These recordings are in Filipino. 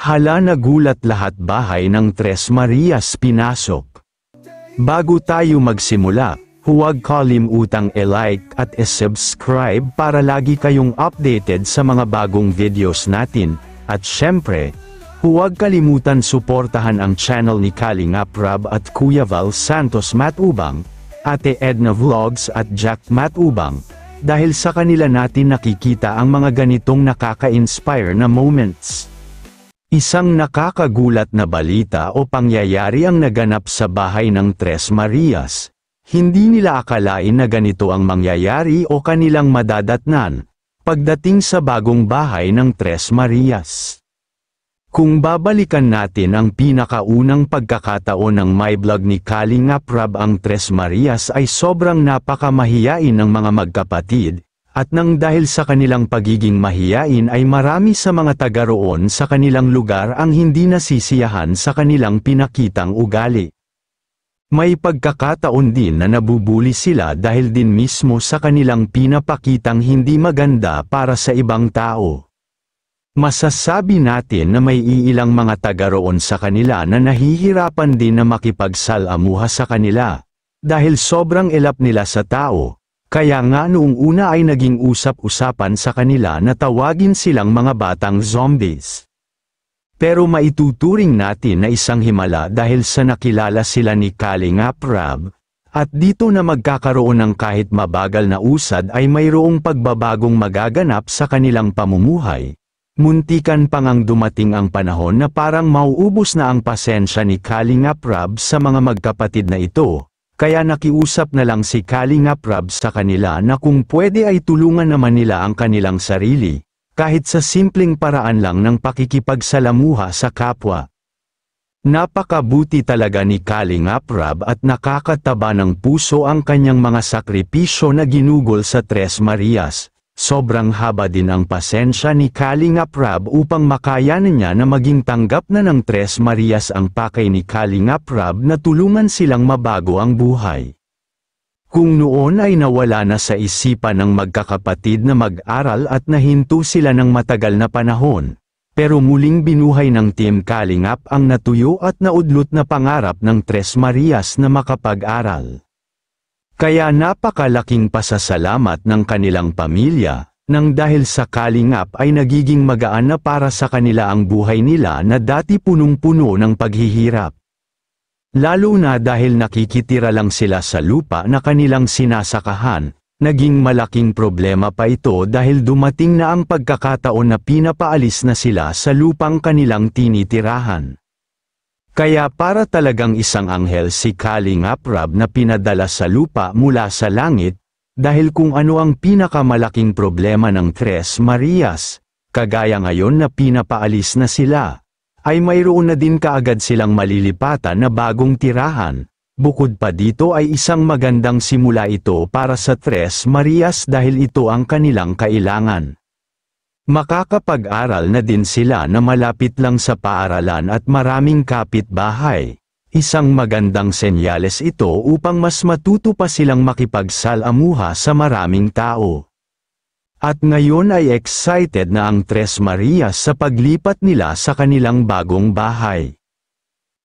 Hala, nagulat lahat, bahay ng Tres Marias pinasok. Bago tayo magsimula, huwag kalimutang i-like at i-subscribe para lagi kayong updated sa mga bagong videos natin, at syempre, huwag kalimutan suportahan ang channel ni Kalingap Rab at Kuya Val Santos Matubang, Ate Edna Vlogs at Jack Matubang, dahil sa kanila natin nakikita ang mga ganitong nakaka-inspire na moments. Isang nakakagulat na balita o pangyayari ang naganap sa bahay ng Tres Marias. Hindi nila akalain na ganito ang mangyayari o kanilang madadatnan pagdating sa bagong bahay ng Tres Marias. Kung babalikan natin ang pinakaunang pagkakataon ng my vlog ni Kalingap Rab, ang Tres Marias ay sobrang napakamahiyain ng mga magkapatid. At nang dahil sa kanilang pagiging mahiyain ay marami sa mga taga roon sa kanilang lugar ang hindi nasisiyahan sa kanilang pinakitang ugali. May pagkakataon din na nabubuli sila dahil din mismo sa kanilang pinapakitang hindi maganda para sa ibang tao. Masasabi natin na may iilang mga taga roon sa kanila na nahihirapan din na makipagsalamuha sa kanila, dahil sobrang elap nila sa tao. Kaya nga noong una ay naging usap-usapan sa kanila na tawagin silang mga batang zombies. Pero maituturing natin na isang himala dahil sa nakilala sila ni Kalingap Rab, at dito na magkakaroon ng kahit mabagal na usad ay mayroong pagbabagong magaganap sa kanilang pamumuhay. Muntikan pang ang dumating ang panahon na parang mauubos na ang pasensya ni Kalingap Rab sa mga magkapatid na ito. Kaya nakiusap na lang si Kalingap Rab sa kanila na kung pwede ay tulungan naman nila ang kanilang sarili, kahit sa simpleng paraan lang ng pakikipagsalamuha sa kapwa. Napakabuti talaga ni Kalingap Rab at nakakataba ng puso ang kanyang mga sakripisyo na ginugol sa Tres Marias. Sobrang haba din ang pasensya ni Kalingap Rab upang makayanan niya na maging tanggap na ng Tres Marias ang pakay ni Kalingap Rab na tulungan silang mabago ang buhay. Kung noon ay nawala na sa isipan ng magkakapatid na mag-aral at nahinto sila ng matagal na panahon, pero muling binuhay ng Team Kalingap ang natuyo at naudlot na pangarap ng Tres Marias na makapag-aral. Kaya napakalaking pasasalamat ng kanilang pamilya, nang dahil sa Kalingap ay nagiging magaan na para sa kanila ang buhay nila na dati punong-puno ng paghihirap. Lalo na dahil nakikitira lang sila sa lupa na kanilang sinasakahan, naging malaking problema pa ito dahil dumating na ang pagkakataon na pinapaalis na sila sa lupang kanilang tinitirahan. Kaya para talagang isang anghel si Kalingap Rab na pinadala sa lupa mula sa langit, dahil kung ano ang pinakamalaking problema ng Tres Marias, kagaya ngayon na pinapaalis na sila, ay mayroon na din kaagad silang malilipatan na bagong tirahan. Bukod pa dito ay isang magandang simula ito para sa Tres Marias dahil ito ang kanilang kailangan. Makakapag-aral na din sila na malapit lang sa paaralan at maraming kapitbahay. Isang magandang senyales ito upang mas matuto pa silang makipagsalamuha sa maraming tao. At ngayon ay excited na ang Tres Marias sa paglipat nila sa kanilang bagong bahay.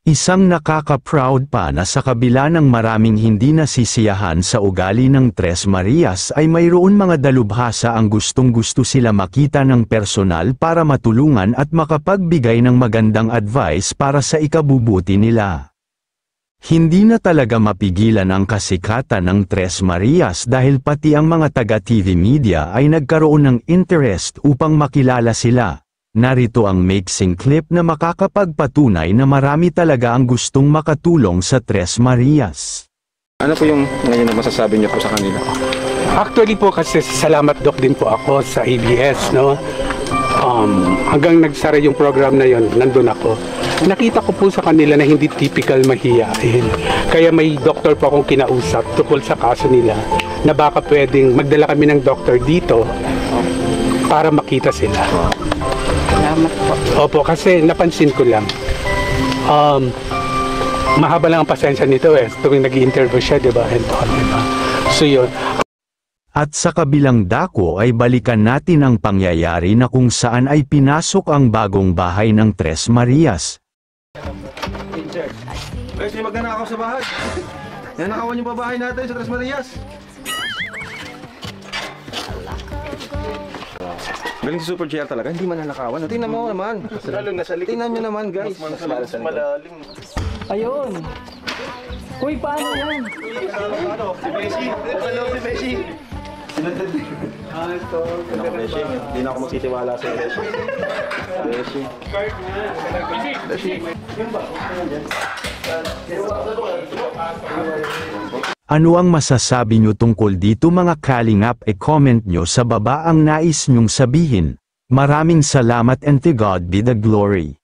Isang nakaka-proud pa na sa kabila ng maraming hindi nasisiyahan sa ugali ng Tres Marias ay mayroon mga dalubhasa ang gustong-gusto sila makita ng personal para matulungan at makapagbigay ng magandang advice para sa ikabubuti nila. Hindi na talaga mapigilan ang kasikatan ng Tres Marias dahil pati ang mga taga-TV media ay nagkaroon ng interest upang makilala sila. Narito ang mixing clip na makakapagpatunay na marami talaga ang gustong makatulong sa Tres Marias. Ano po yung ngayon na masasabi niyo po sa kanila? Actually po kasi salamat Doc din po ako sa ABS, no? Hanggang nagsara yung program na yon, nandun ako. Nakita ko po sa kanila na hindi typical mahiyain. Kaya may doktor po akong kinausap tungkol sa kaso nila na baka pwedeng magdala kami ng doktor dito para makita sila. Salamat po. Opo, kasi napansin ko lang. Mahaba lang ang pasensya nito tuwing nag-i-interview siya, di ba? So yun. At sa kabilang dako ay balikan natin ang pangyayari na kung saan ay pinasok ang bagong bahay ng Tres Marias. Guys, may magnanakaw sa bahay. Nanakawan yung babae natin sa Tres Marias. Galing si Super JR talaga, hindi man nanakawan. Tingnan mo naman. Tingnan nyo naman guys. Ayun. Uy, paano yan? Hindi na ako magsitiwala sa Beshi. Ano ang masasabi nyo tungkol dito mga kalingap? E-comment nyo sa baba ang nais nyong sabihin. Maraming salamat and to God be the glory.